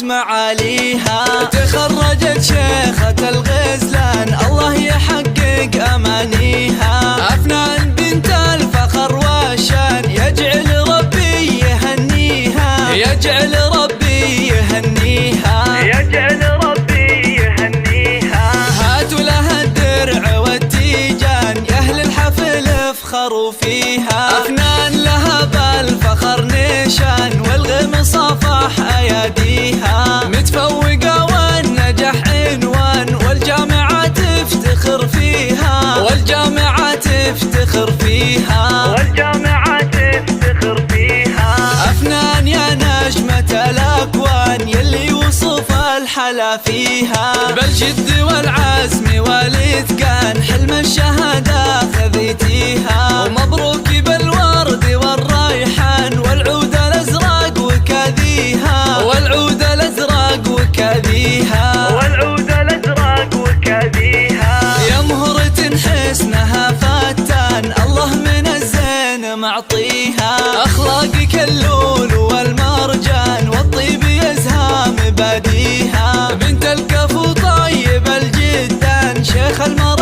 معاليها. تخرجت شيخة الغزلان الله يحقق أمانيها. أفنان بنت الفخر والشان يجعل ربي يهنيها، يجعل ربي يهنيها، يجعل ربي يهنيها. هاتوا لها الدرع والتيجان يا أهل الحفل افخروا فيها. أفنان لها بالفخر نيشان والغم صافح أياديها. متفوقة والنجاح عنوان والجامعة تفتخر فيها، والجامعة تفتخر فيها، والجامعة تفتخر فيها. أفنان يا نجمة الأكوان يلي وصف الحلا فيها. بالجد والعزم والإتقان حلم الشهادة خذيتيها. ومبروك بالورد والريحان والعود الأزرق وكذيها، والعود الأزرق وكذيها، والعود الأزرق وكذيها. يا مهرة حسنها فتان الله من الزين معطيها. أخلاقك اللول والمرجان والطيب يزهى مباديها. بنت الكفو طيب الجدان شيخ المرجان